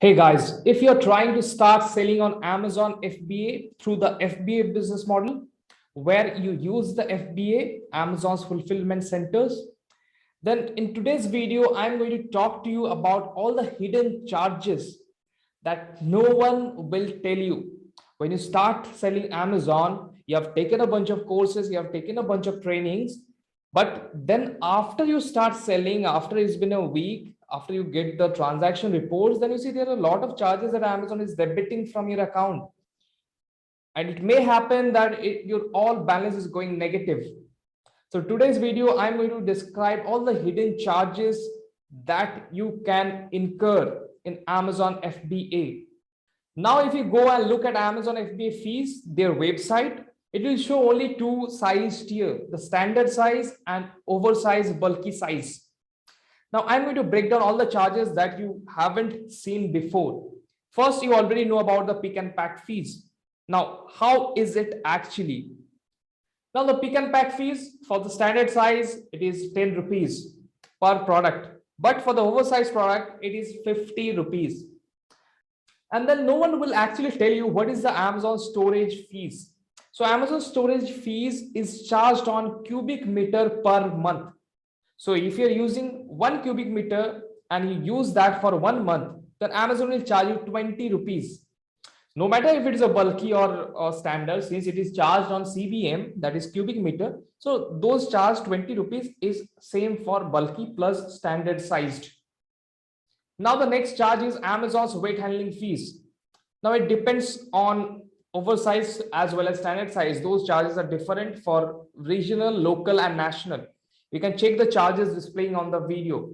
Hey guys, if you're trying to start selling on Amazon FBA through the FBA business model, where you use the FBA, Amazon's fulfillment centers, then in today's video, I'm going to talk to you about all the hidden charges that no one will tell you. When you start selling Amazon, you have taken a bunch of courses, you have taken a bunch of trainings, but then after you start selling, after it's been a week, after you get the transaction reports, then you see there are a lot of charges that Amazon is debiting from your account. And it may happen that your all balance is going negative. So today's video, I'm going to describe all the hidden charges that you can incur in Amazon FBA. Now, if you go and look at Amazon FBA fees, their website, it will show only two size tier, the standard size and oversized bulky size. Now, I'm going to break down all the charges that you haven't seen before. First, you already know about the pick and pack fees. Now, how is it actually? Now, the pick and pack fees for the standard size, it is 10 rupees per product. But for the oversized product, it is 50 rupees. And then no one will actually tell you what is the Amazon storage fees. So Amazon storage fees is charged on cubic meter per month. So if you're using 1 cubic meter and you use that for 1 month, then Amazon will charge you 20 rupees. No matter if it is a bulky or standard, since it is charged on CBM, that is cubic meter. So those charged 20 rupees is same for bulky plus standard sized. Now the next charge is Amazon's weight handling fees. Now it depends on oversized as well as standard size. Those charges are different for regional, local, and national. You can check the charges displaying on the video.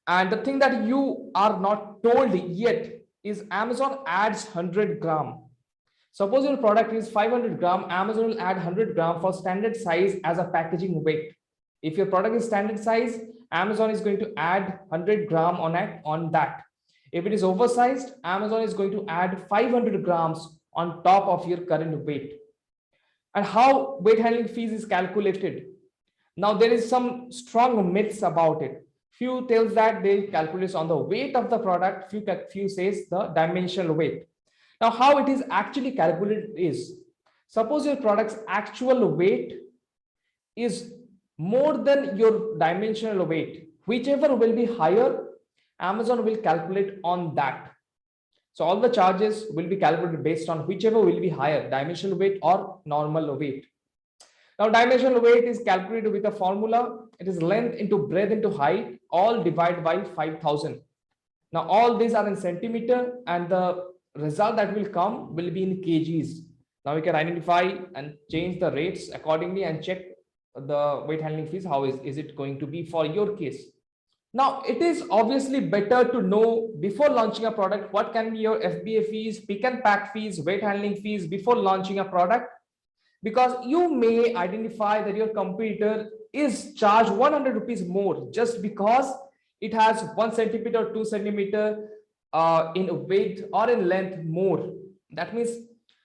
And the thing that you are not told yet is Amazon adds 100 gram. Suppose your product is 500 gram, Amazon will add 100 gram for standard size as a packaging weight. If your product is standard size, Amazon is going to add 100 gram on that. If it is oversized, Amazon is going to add 500 grams on top of your current weight. And how weight handling fees is calculated? Now there is some strong myths about it. Few tells that they calculate on the weight of the product, few says the dimensional weight. Now how it is actually calculated is, suppose your product's actual weight is more than your dimensional weight, whichever will be higher, Amazon will calculate on that. So all the charges will be calculated based on whichever will be higher, dimensional weight or normal weight. Now dimensional weight is calculated with a formula. It is length into breadth into height, all divided by 5,000. Now all these are in centimeter and the result that will come will be in kgs. Now we can identify and change the rates accordingly and check the weight handling fees. How is it going to be for your case? Now it is obviously better to know before launching a product what can be your FBA fees, pick and pack fees, weight handling fees before launching a product, because you may identify that your competitor is charged 100 rupees more just because it has 1 centimeter or 2 centimeter in weight or in length more. That means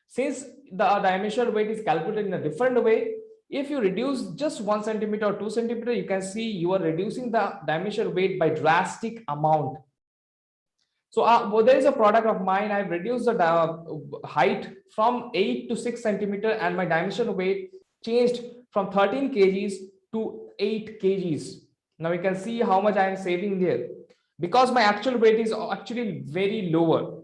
since the dimensional weight is calculated in a different way, if you reduce just 1 centimeter or 2 centimeter, you can see you are reducing the dimensional weight by drastic amount. So there is a product of mine. I've reduced the height from 8 to 6 centimeter and my dimensional weight changed from 13 kgs to 8 kgs. Now you can see how much I am saving there because my actual weight is actually very lower.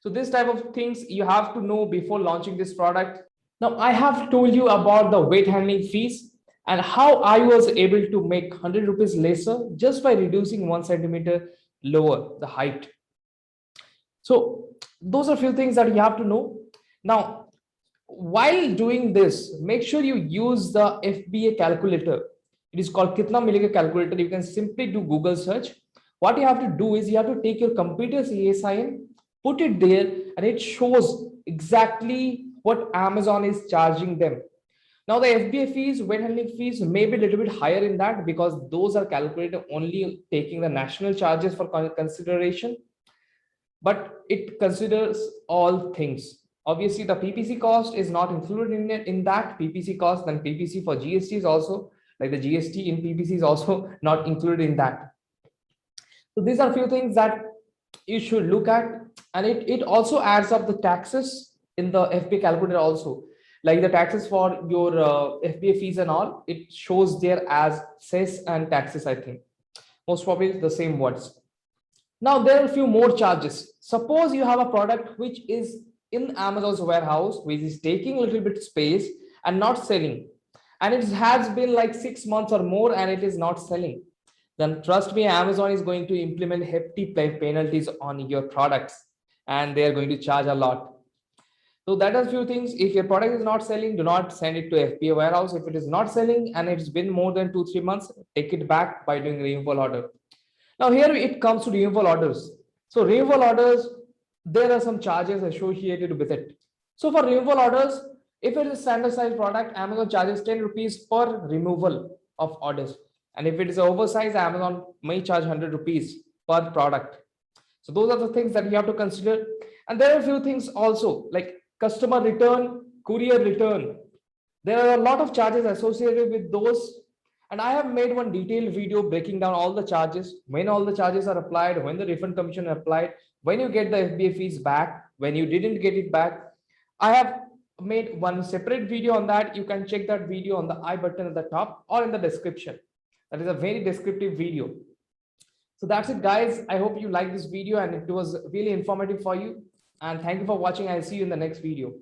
So this type of things you have to know before launching this product. Now I have told you about the weight handling fees and how I was able to make 100 rupees lesser just by reducing 1 centimeter lower the height. So those are a few things that you have to know. Now, while doing this, make sure you use the FBA calculator. It is called Kitna Milega calculator. You can simply do Google search. What you have to do is you have to take your computer's ASIN, put it there, and it shows exactly what Amazon is charging them. Now the FBA fees, weight handling fees may be a little bit higher in that because those are calculated only taking the national charges for consideration, but it considers all things. Obviously the PPC cost is not included in that PPC cost, then PPC for GST is also, like the GST in PPC is also not included in that. So these are a few things that you should look at. And it also adds up the taxes in the FBA calculator also, like the taxes for your FBA fees and all, it shows there as cess and taxes, I think most probably the same words. Now there are a few more charges. Suppose you have a product which is in Amazon's warehouse, which is taking a little bit space and not selling, and it has been like 6 months or more and it is not selling, then trust me, Amazon is going to implement hefty penalties on your products, and they are going to charge a lot. So that are few things. If your product is not selling, do not send it to FBA warehouse. If it is not selling and it's been more than 2-3 months, take it back by doing removal order. Now here it comes to removal orders. So removal orders, there are some charges associated with it. So for removal orders, if it is standard size product, Amazon charges 10 rupees per removal of orders. And if it is oversized, Amazon may charge 100 rupees per product. So those are the things that you have to consider. And there are a few things also like customer return, courier return. There are a lot of charges associated with those. And I have made one detailed video breaking down all the charges, when all the charges are applied, when the refund commission applied, when you get the FBA fees back, when you didn't get it back. I have made one separate video on that. You can check that video on the I button at the top or in the description. That is a very descriptive video. So that's it, guys. I hope you liked this video and it was really informative for you. And thank you for watching. I'll see you in the next video.